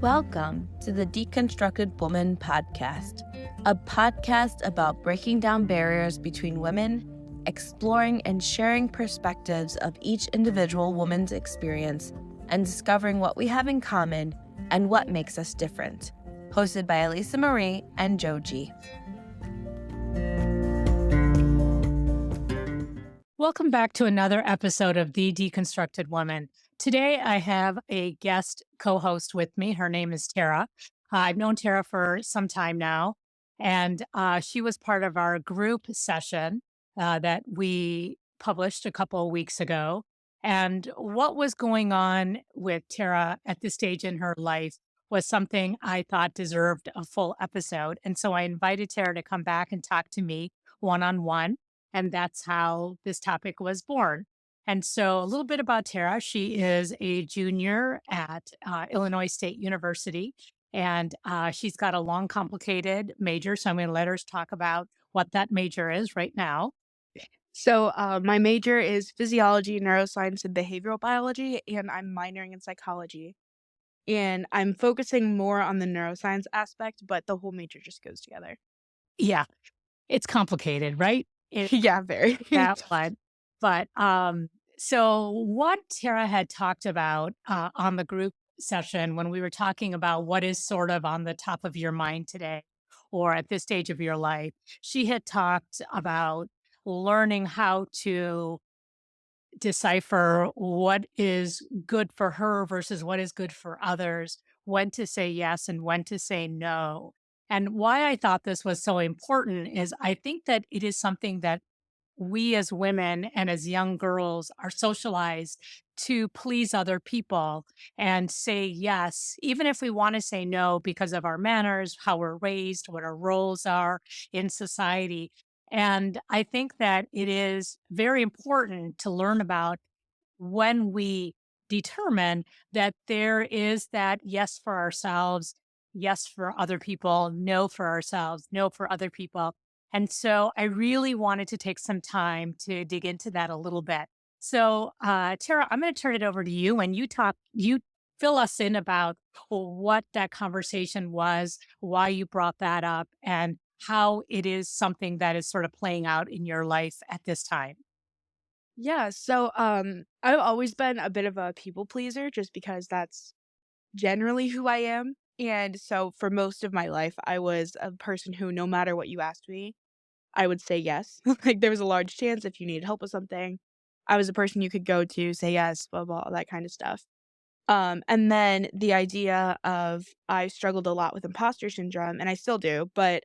Welcome to the Deconstructed Woman podcast, a podcast about breaking down barriers between women, exploring and sharing perspectives of each individual woman's experience, and discovering what we have in common and what makes us different. Hosted by Elisa Marie and Joe G. Welcome back to another episode of The Deconstructed Woman. Today, I have a guest co-host with me. Her name is Tara. I've known Tara for some time now, and she was part of our group session that we published a couple of weeks ago. And what was going on with Tara at this stage in her life was something I thought deserved a full episode. And so I invited Tara to come back and talk to me one-on-one. And that's how this topic was born. And so, a little bit about Tara. She is a junior at Illinois State University, and she's got a long, complicated major. So, I'm going to let her talk about what that major is right now. So, my major is physiology, neuroscience, and behavioral biology, and I'm minoring in psychology. And I'm focusing more on the neuroscience aspect, but the whole major just goes together. Yeah, it's complicated, right? Yeah, very. That one. But so what Tara had talked about on the group session when we were talking about what is sort of on the top of your mind today or at this stage of your life, she had talked about learning how to decipher what is good for her versus what is good for others, when to say yes and when to say no. And why I thought this was so important is I think that it is something that we as women and as young girls are socialized to please other people and say yes, even if we want to say no because of our manners, how we're raised, what our roles are in society. And I think that it is very important to learn about when we determine that there is that yes for ourselves, yes for other people, no for ourselves, no for other people. And so I really wanted to take some time to dig into that a little bit. So, Tara, I'm going to turn it over to you and you fill us in about what that conversation was, why you brought that up, and how it is something that is sort of playing out in your life at this time. Yeah, so, I've always been a bit of a people pleaser just because that's generally who I am. And so for most of my life, I was a person who, no matter what you asked me, I would say yes. Like, there was a large chance if you needed help with something, I was a person you could go to, say yes, blah, blah, all that kind of stuff. And then the idea of I struggled a lot with imposter syndrome, and I still do, but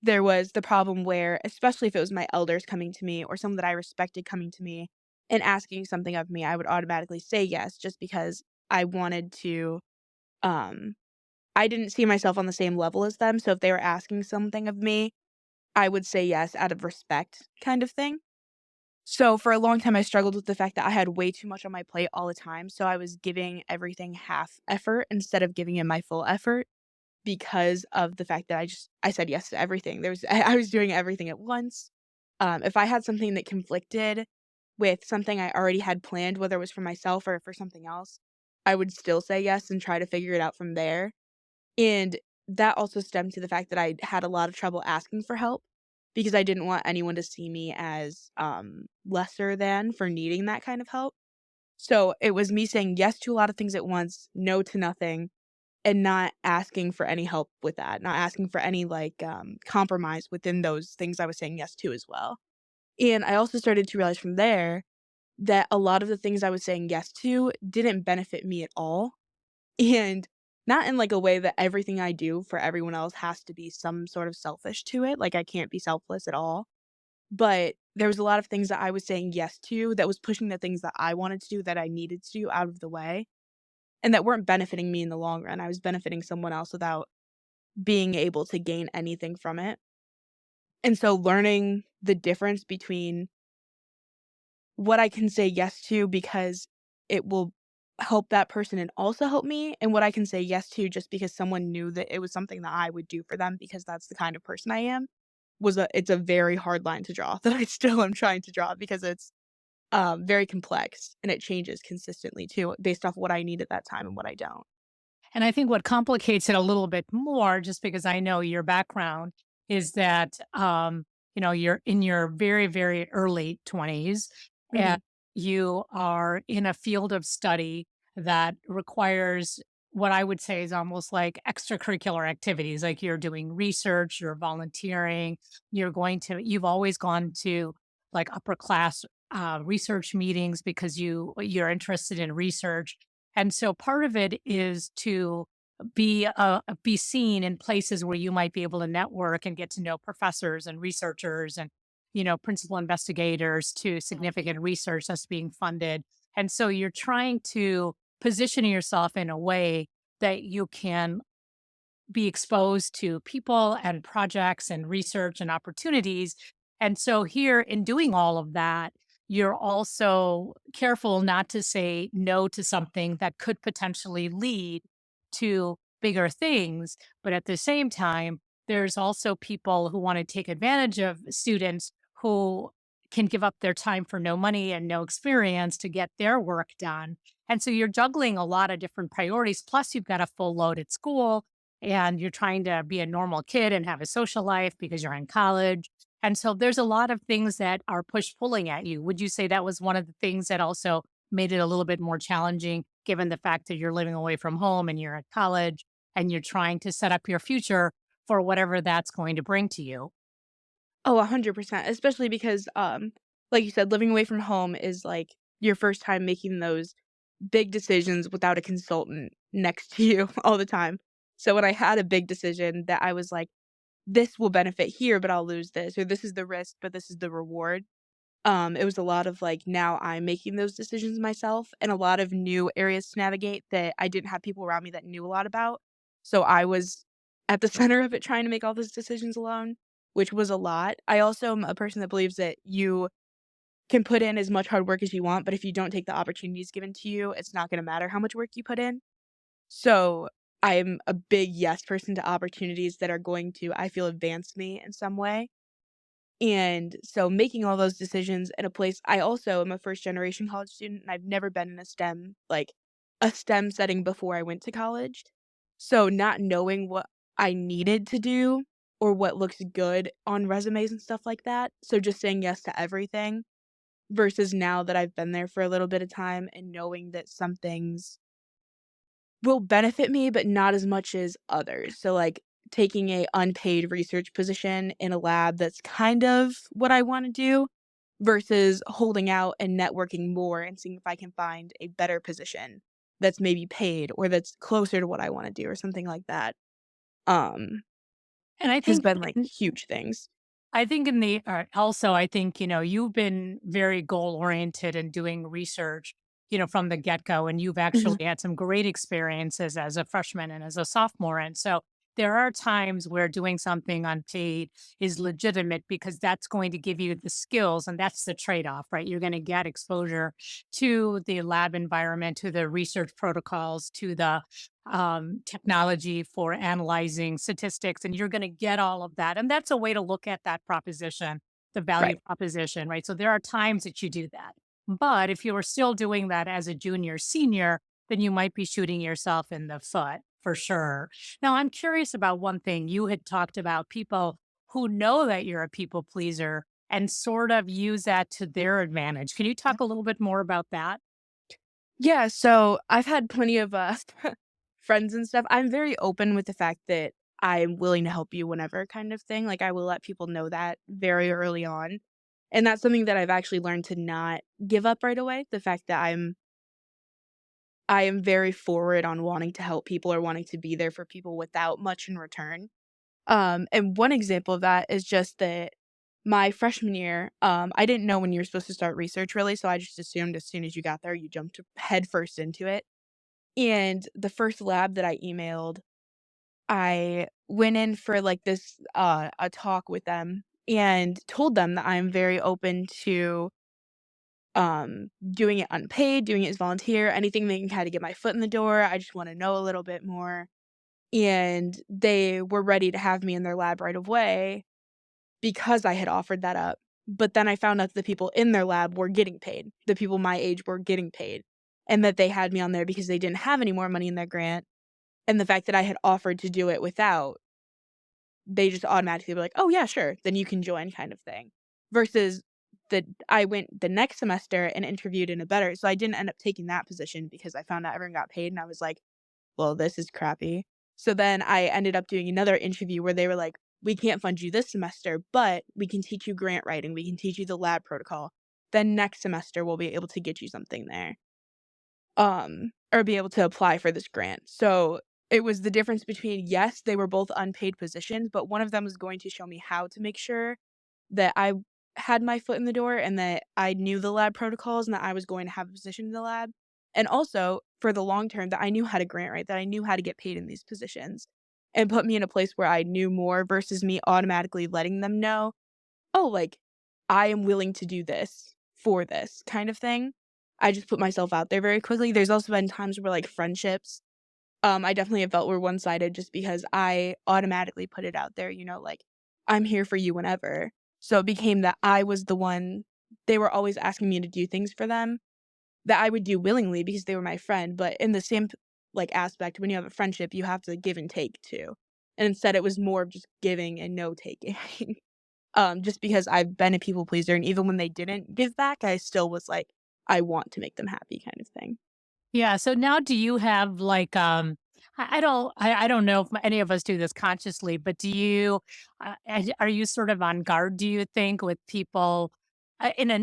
there was the problem where, especially if it was my elders coming to me or someone that I respected coming to me and asking something of me, I would automatically say yes just because I wanted to, um I didn't see myself on the same level as them, so if they were asking something of me, I would say yes out of respect kind of thing. So for a long time, I struggled with the fact that I had way too much on my plate all the time, so I was giving everything half effort instead of giving it my full effort because of the fact that I said yes to everything. I was doing everything at once. If I had something that conflicted with something I already had planned, whether it was for myself or for something else, I would still say yes and try to figure it out from there. And that also stemmed to the fact that I had a lot of trouble asking for help because I didn't want anyone to see me as, lesser than for needing that kind of help. So, it was me saying yes to a lot of things at once, no to nothing, and not asking for any help with that, not asking for any, like, compromise within those things I was saying yes to as well. And I also started to realize from there that a lot of the things I was saying yes to didn't benefit me at all. And not in, like, a way that everything I do for everyone else has to be some sort of selfish to it, like, I can't be selfless at all, but there was a lot of things that I was saying yes to that was pushing the things that I wanted to do, that I needed to do out of the way, and that weren't benefiting me in the long run. I was benefiting someone else without being able to gain anything from it, and so learning the difference between what I can say yes to because it will help that person and also help me, and what I can say yes to just because someone knew that it was something that I would do for them because that's the kind of person I am, it's a very hard line to draw that I still am trying to draw because it's, very complex and it changes consistently too based off what I need at that time and what I don't. And I think what complicates it a little bit more, just because I know your background, is that you're in your very, very early 20s and Mhm. you are in a field of study that requires what I would say is almost like extracurricular activities. Like you're doing research, you're volunteering, you've always gone to like upper class research meetings because you're interested in research. And so part of it is to be seen in places where you might be able to network and get to know professors and researchers and principal investigators to significant research that's being funded. And so you're trying to position yourself in a way that you can be exposed to people and projects and research and opportunities. And so, here in doing all of that, you're also careful not to say no to something that could potentially lead to bigger things. But at the same time, there's also people who want to take advantage of students who can give up their time for no money and no experience to get their work done. And so you're juggling a lot of different priorities. Plus, you've got a full load at school and you're trying to be a normal kid and have a social life because you're in college. And so there's a lot of things that are push pulling at you. Would you say that was one of the things that also made it a little bit more challenging, given the fact that you're living away from home and you're at college and you're trying to set up your future for whatever that's going to bring to you? Oh, 100%, especially because, like you said, living away from home is, like, your first time making those big decisions without a consultant next to you all the time. So when I had a big decision that I was like, "This will benefit here, but I'll lose this," or "This is the risk, but this is the reward." It was a lot of, like, now I'm making those decisions myself and a lot of new areas to navigate that I didn't have people around me that knew a lot about. So I was at the center of it trying to make all those decisions alone, which was a lot. I also am a person that believes that you can put in as much hard work as you want, but if you don't take the opportunities given to you, it's not gonna matter how much work you put in. So, I'm a big yes person to opportunities that are going to, I feel, advance me in some way. And so making all those decisions in a place I also am a first generation college student, and I've never been in a STEM setting before I went to college. So not knowing what I needed to do or what looks good on resumes and stuff like that. So just saying yes to everything versus now that I've been there for a little bit of time and knowing that some things will benefit me, but not as much as others. So, like, taking a unpaid research position in a lab that's kind of what I wanna do versus holding out and networking more and seeing if I can find a better position that's maybe paid or that's closer to what I wanna do or something like that, um, And I has think been, like, huge things. I think in the also, I think, you've been very goal oriented and doing research, from the get go. And you've Mhm. actually had some great experiences as a freshman and as a sophomore. And so there are times where doing something unpaid is legitimate because that's going to give you the skills. And that's the trade off, right? You're going to get exposure to the lab environment, to the research protocols, to the technology for analyzing statistics, and you're going to get all of that. And that's a way to look at that proposition, the value Right. proposition, right? So there are times that you do that. But if you were still doing that as a junior, senior, then you might be shooting yourself in the foot for sure. Now, I'm curious about one thing. You had talked about people who know that you're a people pleaser and sort of use that to their advantage. Can you talk a little bit more about that? Yeah, so I've had plenty of, friends and stuff. I'm very open with the fact that I'm willing to help you whenever kind of thing, like, I will let people know that very early on, and that's something that I've actually learned to not give up right away, the fact that I am very forward on wanting to help people or wanting to be there for people without much in return. And one example of that is just that my freshman year, I didn't know when you were supposed to start research really, so I just assumed as soon as you got there, you jumped headfirst into it. And the first lab that I emailed, I went in for like a talk with them and told them that I'm very open to doing it unpaid, doing it as volunteer, anything that can kind of get my foot in the door. I just want to know a little bit more. And they were ready to have me in their lab right away because I had offered that up. But then I found out the people in their lab were getting paid. The people my age were getting paid. And that they had me on there because they didn't have any more money in their grant And the fact that I had offered to do it without, they just automatically were like, "Oh, yeah, sure, then you can join," kind of thing. Versus I went the next semester and interviewed in a better, so I didn't end up taking that position because I found out everyone got paid, and I was like, "Well, this is crappy." So then I ended up doing another interview where they were like, "We can't fund you this semester, but we can teach you grant writing, we can teach you the lab protocol. Then next semester, we'll be able to get you something there." Or be able to apply for this grant. So it was the difference between, yes, they were both unpaid positions, but one of them was going to show me how to make sure that I had my foot in the door and that I knew the lab protocols and that I was going to have a position in the lab. And also for the long term that I knew how to grant write, that I knew how to get paid in these positions and put me in a place where I knew more versus me automatically letting them know, "Oh, like, I am willing to do this for this," kind of thing. I just put myself out there very quickly. There's also been times where, like, friendships, I definitely have felt were one-sided just because I automatically put it out there, like, "I'm here for you whenever." So it became that I was the one, they were always asking me to do things for them that I would do willingly because they were my friend, but in the same, like, aspect, when you have a friendship, you have to give and take too. And instead, it was more of just giving and no taking. Just because I've been a people pleaser, and even when they didn't give back, I still was like, "I want to make them happy," kind of thing. Yeah. So now do you have like I don't know if any of us do this consciously, but do you are you sort of on guard, do you think, with people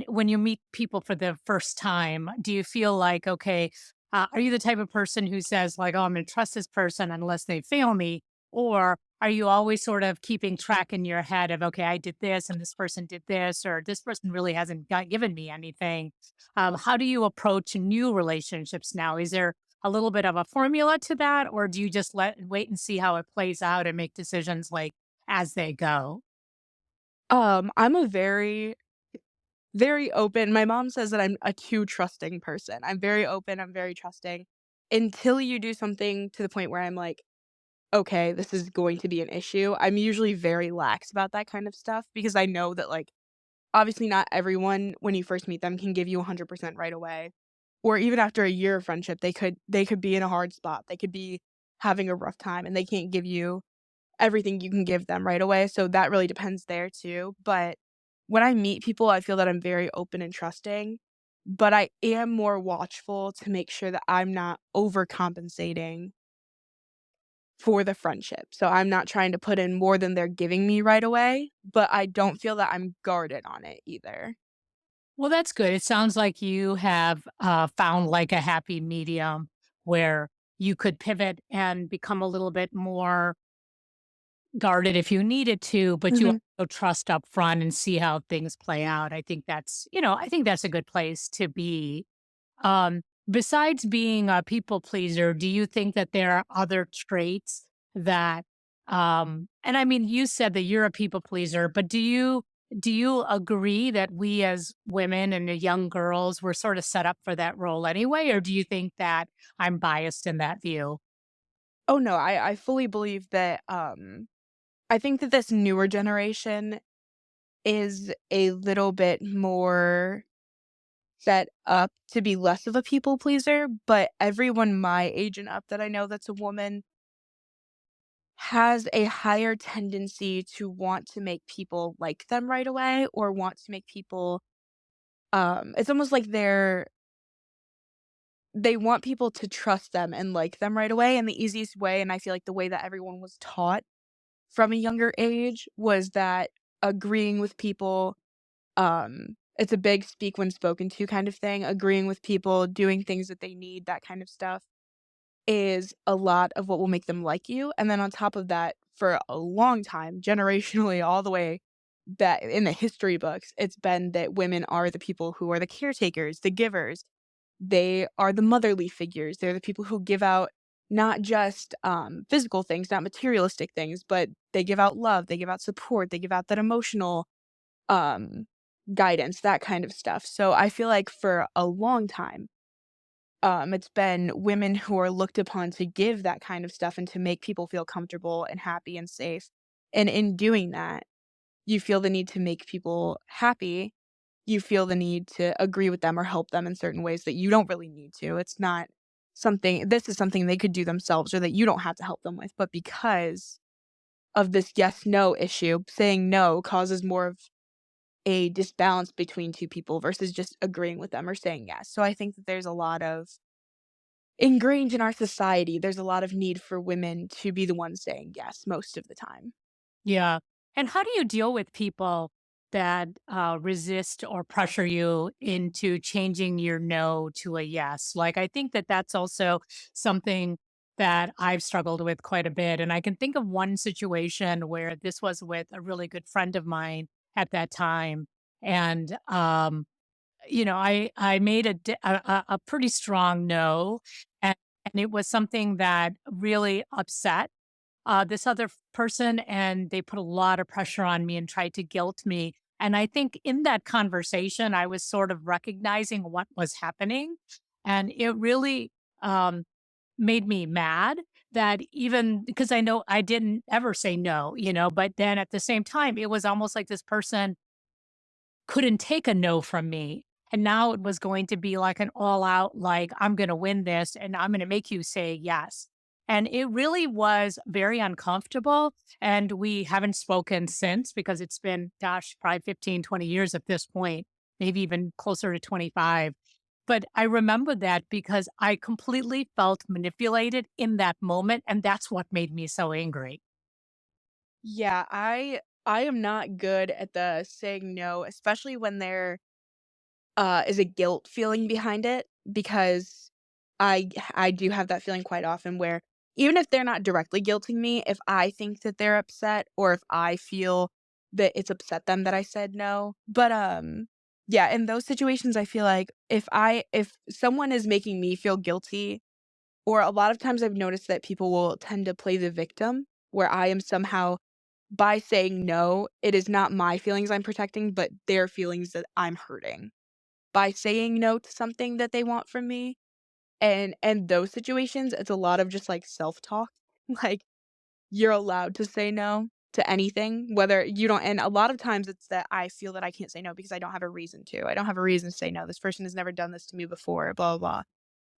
when you meet people for the first time, do you feel like, okay, are you the type of person who says like, oh, I'm going to trust this person unless they fail me? Or are you always sort of keeping track in your head of, okay, I did this and this person did this, or this person really hasn't given me anything? How do you approach new relationships now? Is there a little bit of a formula to that, or do you just wait and see how it plays out and make decisions like as they go? I'm a very, very open, my mom says that I'm a too trusting person. I'm very open, I'm very trusting, until you do something to the point where I'm like, "Okay, this is going to be an issue." I'm usually very lax about that kind of stuff because I know that, like, obviously not everyone, when you first meet them, can give you 100% right away. Or even after a year of friendship, they could be in a hard spot. They could be having a rough time and they can't give you everything you can give them right away, so that really depends there too. But when I meet people, I feel that I'm very open and trusting, but I am more watchful to make sure that I'm not overcompensating for the friendship. So I'm not trying to put in more than they're giving me right away, but I don't feel that I'm guarded on it either. Well, that's good. It sounds like you have found like a happy medium where you could pivot and become a little bit more guarded if you needed to, but you Mhm. also trust up front and see how things play out. I think that's, I think that's a good place to be. Besides being a people pleaser, do you think that there are other traits that, and I mean, you said that you're a people pleaser, but do you agree that we as women and young girls were sort of set up for that role anyway, or do you think that I'm biased in that view? Oh, no, I fully believe that, I think that this newer generation is a little bit more set up to be less of a people pleaser, but everyone my age and up that I know that's a woman has a higher tendency to want to make people like them right away or want to make people, it's almost like they want people to trust them and like them right away, and the easiest way, and I feel like the way that everyone was taught from a younger age was that agreeing with people, it's a big speak when spoken to kind of thing, agreeing with people, doing things that they need, that kind of stuff is a lot of what will make them like you, and then on top of that, for a long time, generationally, all the way back in the history books, it's been that women are the people who are the caretakers, the givers. They are the motherly figures. They're the people who give out not just, physical things, not materialistic things, but they give out love, they give out support, they give out that emotional, um, guidance, that kind of stuff. So I feel like for a long time, it's been women who are looked upon to give that kind of stuff and to make people feel comfortable and happy and safe. And in doing that, you feel the need to make people happy. You feel the need to agree with them or help them in certain ways that you don't really need to. It's not this is something they could do themselves or that you don't have to help them with. But because of this yes no issue, saying no causes more of a disbalance between two people versus just agreeing with them or saying yes. So I think that there's a lot of ingrained in our society, there's a lot of need for women to be the ones saying yes most of the time. Yeah. And how do you deal with people that resist or pressure you into changing your no to a yes? Like, I think that that's also something that I've struggled with quite a bit. And I can think of one situation where this was with a really good friend of mine at that time. And, I made a pretty strong no. And it was something that really upset this other person, and they put a lot of pressure on me and tried to guilt me. And I think in that conversation, I was sort of recognizing what was happening. And it really made me mad that even because I know I didn't ever say no, but then at the same time, it was almost like this person couldn't take a no from me. And now it was going to be like an all out, like, I'm going to win this and I'm going to make you say yes. And it really was very uncomfortable. And we haven't spoken since because it's been, gosh, probably 15, 20 years at this point, maybe even closer to 25. But I remember that because I completely felt manipulated in that moment. And that's what made me so angry. Yeah, I am not good at the saying no, especially when there is a guilt feeling behind it because I do have that feeling quite often where even if they're not directly guilting me, if I think that they're upset or if I feel that it's upset them that I said no. But yeah, in those situations I feel like if someone is making me feel guilty, or a lot of times I've noticed that people will tend to play the victim where I am somehow by saying no, it is not my feelings I'm protecting, but their feelings that I'm hurting by saying no to something that they want from me. And those situations, it's a lot of just, like, self-talk. Like, you're allowed to say no to anything, whether you don't and a lot of times it's that I feel that I can't say no because I don't have a reason to. I don't have a reason to say no. This person has never done this to me before, blah, blah, blah.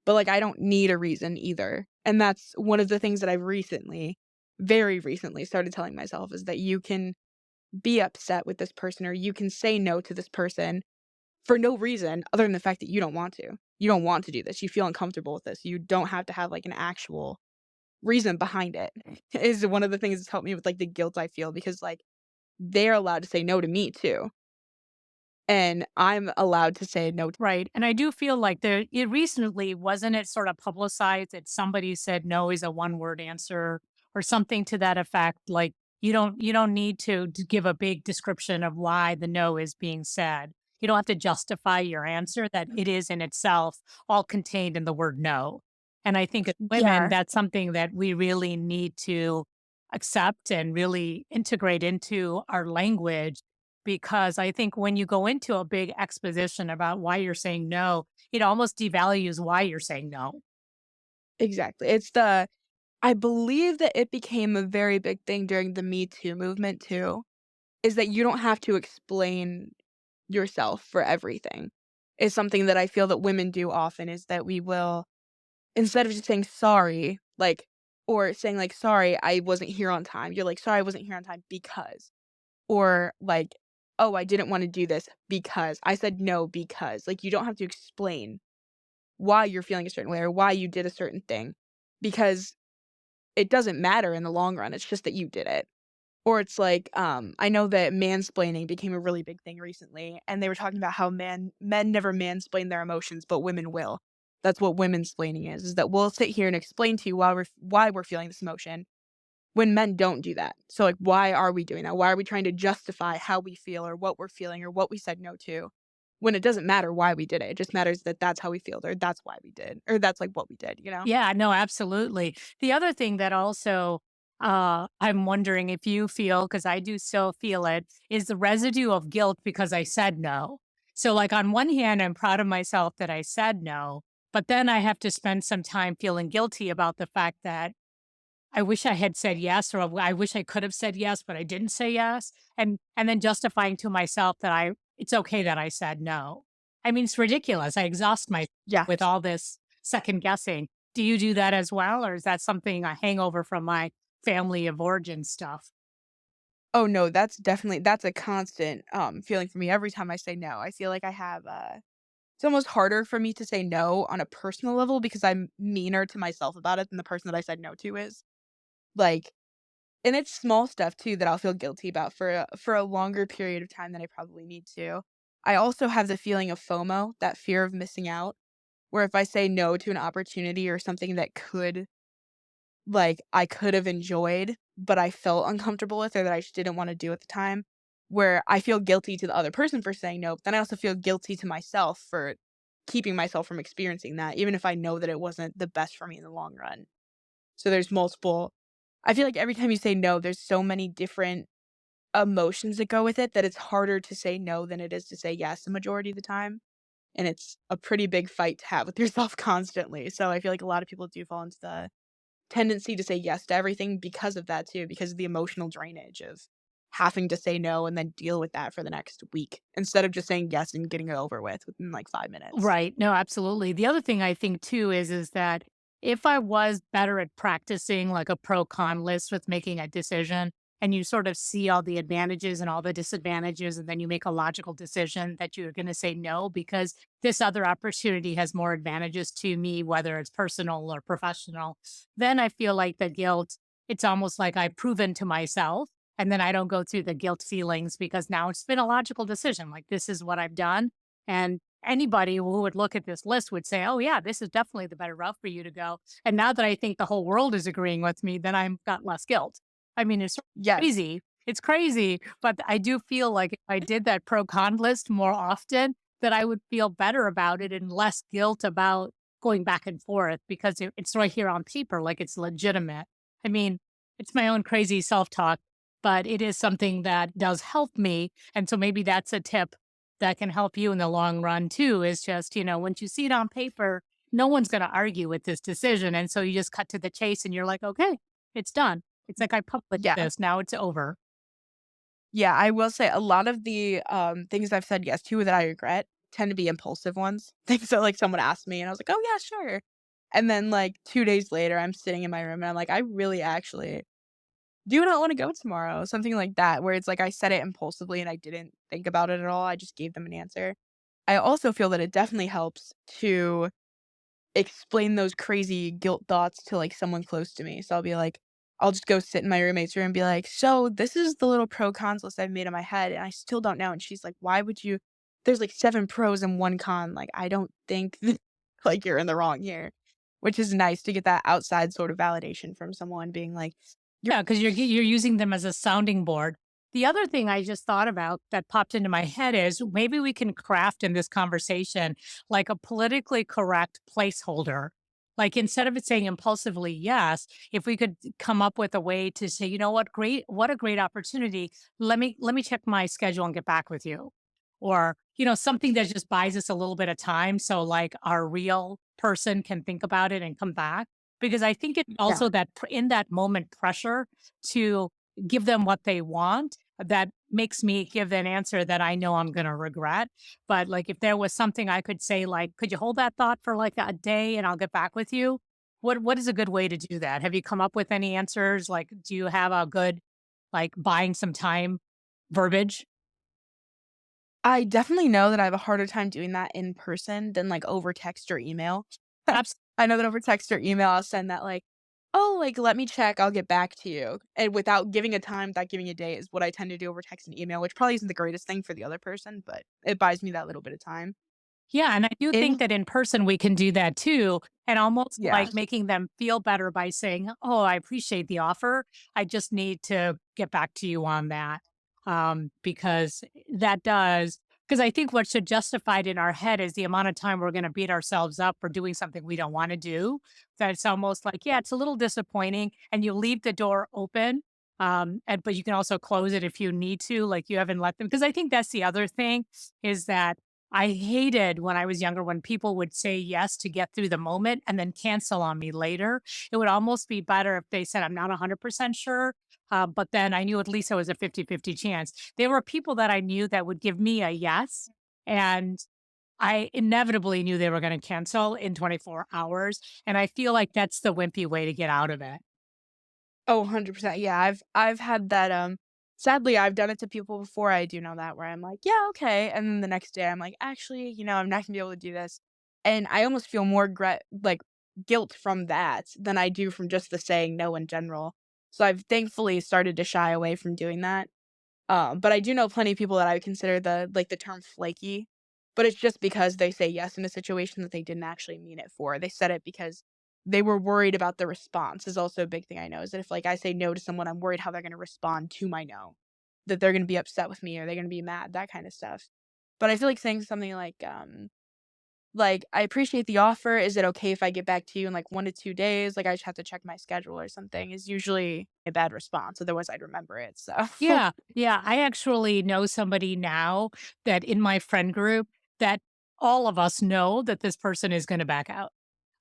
But, like, I don't need a reason either. And that's one of the things that I've recently, very recently started telling myself is that you can be upset with this person or you can say no to this person for no reason other than the fact that you don't want to. You don't want to do this. You feel uncomfortable with this. You don't have to have, like, an actual reason behind it, is one of the things that's helped me with, like, the guilt I feel because, like, they're allowed to say no to me too, and I'm allowed to say no. Right. And I do feel like it recently, wasn't it sort of publicized that somebody said no is a one word answer or something to that effect? Like you don't need to give a big description of why the no is being said. You don't have to justify your answer that it is in itself all contained in the word no. And I think as women, Yeah. that's something that we really need to accept and really integrate into our language because I think when you go into a big exposition about why you're saying no, it almost devalues why you're saying no. Exactly. I believe that it became a very big thing during the Me Too movement too, is that you don't have to explain yourself for everything. Is something that I feel that women do often is that we will instead of just saying sorry, like or saying like, "Sorry, I wasn't here on time." You're like, "Sorry, I wasn't here on time because." Or like, "Oh, I didn't wanna do this because. I said no because." Like, you don't have to explain why you're feeling a certain way or why you did a certain thing because it doesn't matter in the long run, it's just that you did it. Or it's like, I know that mansplaining became a really big thing recently, and they were talking about how men never mansplain their emotions, but women will. That's what women-splaining is that we'll sit here and explain to you why we're feeling this emotion when men don't do that. So, like, why are we doing that? Why are we trying to justify how we feel or what we're feeling or what we said no to when it doesn't matter why we did it? It just matters that that's how we feel or that's why we did or that's, like, what we did, you know? Yeah, no, absolutely. The other thing that also I'm wondering if you feel, because I do still feel it, is the residue of guilt because I said no. So, like, on one hand, I'm proud of myself that I said no, but then I have to spend some time feeling guilty about the fact that I wish I had said yes, or I wish I could have said yes, but I didn't say yes. And then justifying to myself that it's okay that I said no. I mean, it's ridiculous. I exhaust myself Yeah. with all this second guessing. Do you do that as well? Or is that something a hangover from my family of origin stuff? Oh, no, that's a constant, feeling for me every time I say no. I feel like I have, it's almost harder for me to say no on a personal level because I'm meaner to myself about it than the person that I said no to is. Like, and it's small stuff too that I'll feel guilty about for a longer period of time than I probably need to. I also have the feeling of FOMO, that fear of missing out, where if I say no to an opportunity or something that I could have enjoyed, but I felt uncomfortable with or that I just didn't wanna do at the time, where I feel guilty to the other person for saying no, but then I also feel guilty to myself for keeping myself from experiencing that, even if I know that it wasn't the best for me in the long run. So there's multiple I feel like every time you say no, there's so many different emotions that go with it that it's harder to say no than it is to say yes the majority of the time, and it's a pretty big fight to have with yourself constantly. So I feel like a lot of people do fall into the tendency to say yes to everything because of that too, because of the emotional drainage of having to say no and then deal with that for the next week instead of just saying yes and getting it over with within like 5 minutes. Right. No, absolutely. The other thing I think too is that if I was better at practicing like a pro con list with making a decision and you sort of see all the advantages and all the disadvantages and then you make a logical decision that you're going to say no because this other opportunity has more advantages to me whether it's personal or professional, then I feel like the guilt, it's almost like I've proven to myself and then I don't go through the guilt feelings because now it's been a logical decision like this is what I've done. And anybody who would look at this list would say, "Oh, yeah, this is definitely the better route for you to go." And now that I think the whole world is agreeing with me, then I've got less guilt. I mean, it's Yes. crazy. It's crazy, but I do feel like if I did that pro con list more often, that I would feel better about it and less guilt about going back and forth because it's right here on paper, like it's legitimate. I mean, it's my own crazy self talk, but it is something that does help me. And so maybe that's a tip that can help you in the long run too is just, once you see it on paper, no one's going to argue with this decision. And so you just cut to the chase and you're like, okay, it's done. It's like I published Yeah. this. Now it's over. Yeah, I will say a lot of the, things I've said yes to that I regret tend to be impulsive ones. Things that, like, someone asked me and I was like, "Oh, yeah, sure." And then, like, 2 days later, I'm sitting in my room and I'm like, "I really actually do not wanna go tomorrow." Something like that, where it's like I said it impulsively and I didn't think about it at all, I just gave them an answer. I also feel that it definitely helps to explain those crazy guilt thoughts to, like, someone close to me. So I'll just go sit in my roommate's room and be like, "So, this is the little pro cons list I've made in my head, and I still don't know." And she's like, "Why would you there's, like, 7 pros and 1 con, like, I don't think like, you're in the wrong here." Which is nice to get that outside sort of validation from someone being like, "You're." Yeah, because you're using them as a sounding board. The other thing I just thought about that popped into my head is maybe we can craft in this conversation like a politically correct placeholder. Like instead of it saying impulsively yes, if we could come up with a way to say, you know what a great opportunity. Let me check my schedule and get back with you. Or, something that just buys us a little bit of time so like our real person can think about it and come back because I think it's Yeah. also that in that moment pressure to give them what they want that makes me give an answer that I know I'm going to regret. But like if there was something I could say, like, could you hold that thought for like a day and I'll get back with you? What is a good way to do that? Have you come up with any answers? Like, do you have a good like buying some time verbiage? I definitely know that I have a harder time doing that in person than, like, over text or email. I know that over text or email, I'll send that, like, "Oh, like, let me check, I'll get back to you." And without giving a time, without giving a date is what I tend to do over text and email, which probably isn't the greatest thing for the other person, but it buys me that little bit of time. Yeah, and I do think In that in person we can do that too, and almost Yeah. like making them feel better by saying, "Oh, I appreciate the offer. I just need to get back to you on that." Because that does because I think what should justify it in our head is the amount of time we're going to beat ourselves up for doing something we don't want to do. That it's almost like, yeah, it's a little disappointing, and you leave the door open. And but you can also close it if you need to, like you haven't let them. Because I think that's the other thing is that I hated when I was younger when people would say yes to get through the moment and then cancel on me later. It would almost be better if they said, I'm not 100% sure. But then I knew at least it was a 50-50 chance. There were people that I knew that would give me a yes. And I inevitably knew they were going to cancel in 24 hours. And I feel like that's the wimpy way to get out of it. Oh, 100%. Yeah, I've had that, sadly, I've done it to people before, I do know that, where I'm like, "Yeah, okay," and then the next day, I'm like, "Actually, I'm not gonna be able to do this," and I almost feel more guilt from that than I do from just the saying no in general. So I've thankfully started to shy away from doing that. But I do know plenty of people that I would consider the term flaky, but it's just because they say yes in a situation that they didn't actually mean it for. They said it because they were worried about the response is also a big thing I know, is that if, like, I say no to someone, I'm worried how they're gonna respond to my no. That they're gonna be upset with me or they're gonna be mad, that kinda stuff. But I feel like saying something like, "I appreciate the offer. Is it okay if I get back to you in, like, 1 to 2 days? Like, I just have to check my schedule," or something is usually a bad response, otherwise I'd remember it, so Yeah, yeah. I actually know somebody now that in my friend group that all of us know that this person is gonna back out.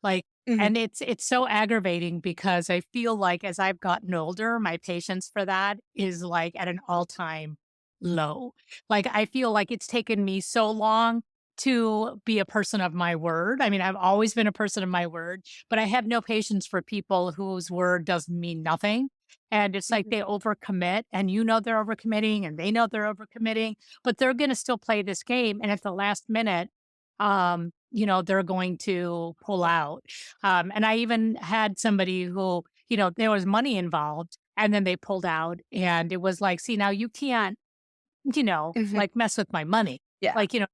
Like, Mhm. and it's so aggravating because I feel like as I've gotten older, my patience for that is like at an all-time low. Like, I feel like it's taken me so long to be a person of my word. I mean, I've always been a person of my word, but I have no patience for people whose word doesn't mean nothing. And it's like Mhm. they overcommit and they're overcommitting and they know they're overcommitting, but they're going to still play this game. And at the last minute, they're going to pull out. And I even had somebody who, there was money involved and then they pulled out. And it was like, see, now you can't, Mhm. like mess with my money. Yeah, Like, you're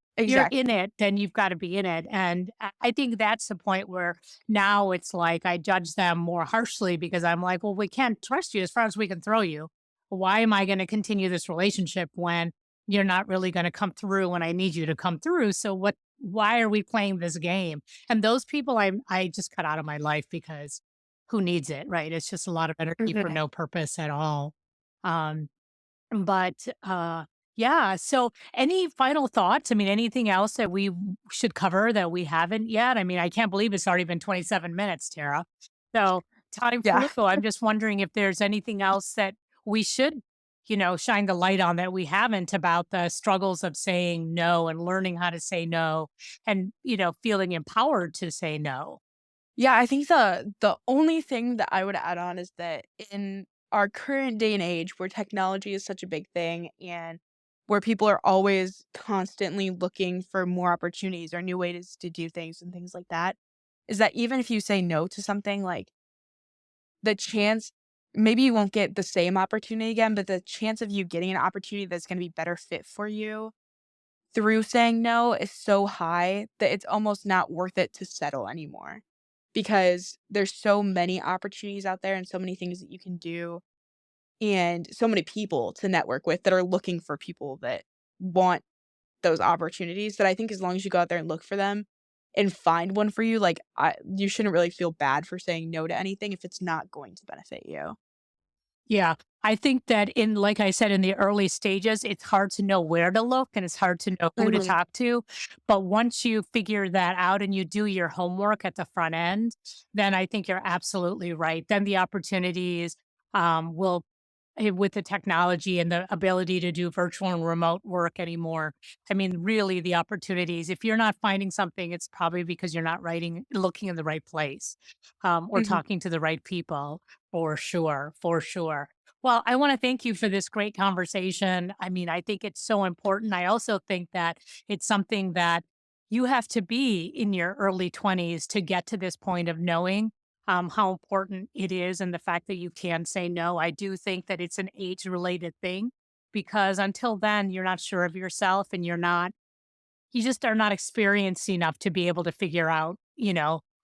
in exactly. it, then you've got to be in it. And I think that's the point where now it's like I judge them more harshly because I'm like, well, we can't trust you as far as we can throw you. Why am I going to continue this relationship when you're not really going to come through when I need you to come through? So why are we playing this game? And those people I just cut out of my life because who needs it, right? It's just a lot of energy for Mhm. no purpose at all. Um, but, yeah, so any final thoughts? I mean, anything else that we should cover that we haven't yet? I mean, I can't believe it's already been 27 minutes, Tara. So time Yeah. flew. I'm just wondering if there's anything else that we should, shine the light on that we haven't about the struggles of saying no and learning how to say no and, feeling empowered to say no. Yeah, I think the only thing that I would add on is that in our current day and age where technology is such a big thing and where people are always constantly looking for more opportunities or new ways to do things and things like that, is that even if you say no to something, like, the chance maybe you won't get the same opportunity again, but the chance of you getting an opportunity that's gonna be better fit for you through saying no is so high that it's almost not worth it to settle anymore, because there's so many opportunities out there and so many things that you can do, and so many people to network with that are looking for people that want those opportunities, that I think as long as you go out there and look for them and find one for you, like, you shouldn't really feel bad for saying no to anything if it's not going to benefit you. Yeah. I think that like I said, in the early stages, it's hard to know where to look and it's hard to know who to Mhm. talk to. But once you figure that out and you do your homework at the front end, then I think you're absolutely right. Then the opportunities will, with the technology and the ability to do virtual and remote work anymore. I mean, really, the opportunities, if you're not finding something, it's probably because you're not looking in the right place or Mhm. talking to the right people. For sure, for sure. Well, I want to thank you for this great conversation. I mean, I think it's so important. I also think that it's something that you have to be in your early 20s to get to this point of knowing how important it is and the fact that you can say no. I do think that it's an age related thing because until then, you're not sure of yourself and you just are not experienced enough to be able to figure out,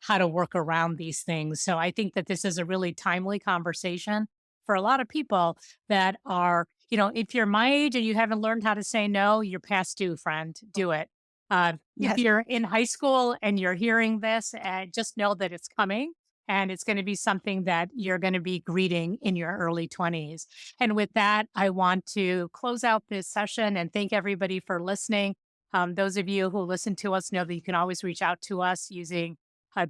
how to work around these things. So I think that this is a really timely conversation for a lot of people that are, if you're my age and you haven't learned how to say no, you're past due, friend. Do it. If Yes. you're in high school and you're hearing this, just know that it's coming and it's going to be something that you're going to be greeting in your early 20s. And with that, I want to close out this session and thank everybody for listening. Those of you who listen to us know that you can always reach out to us using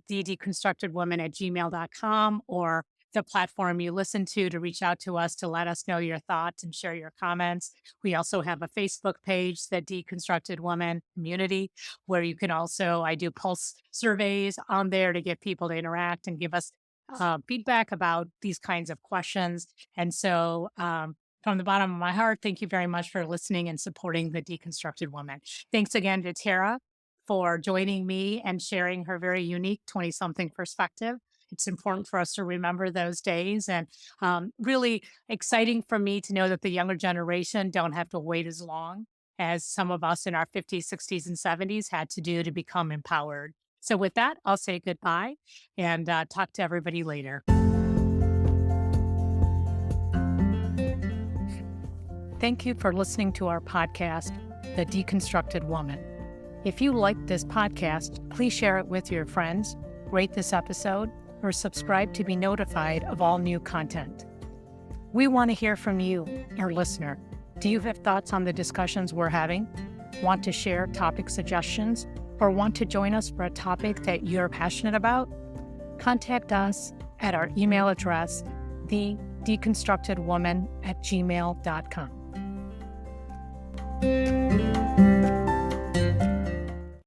the deconstructedwoman at gmail.com or the platform you listen to reach out to us to let us know your thoughts and share your comments. We also have a Facebook page, the Deconstructed Woman Community, where you can also, I do pulse surveys on there to get people to interact and give us feedback about these kinds of questions. And so, from the bottom of my heart, thank you very much for listening and supporting the Deconstructed Woman. Thanks again to Tara for joining me and sharing her very unique 20-something perspective. It's important for us to remember those days, and really exciting for me to know that the younger generation don't have to wait as long as some of us in our 50s, 60s, and 70s had to do to become empowered. So with that, I'll say goodbye and talk to everybody later. Thank you for listening to our podcast, The Deconstructed Woman. If you like this podcast, please share it with your friends, rate this episode, or subscribe to be notified of all new content. We want to hear from you, our listener. Do you have thoughts on the discussions we're having? Want to share topic suggestions? Or want to join us for a topic that you're passionate about? Contact us at our email address, thedeconstructedwoman@gmail.com.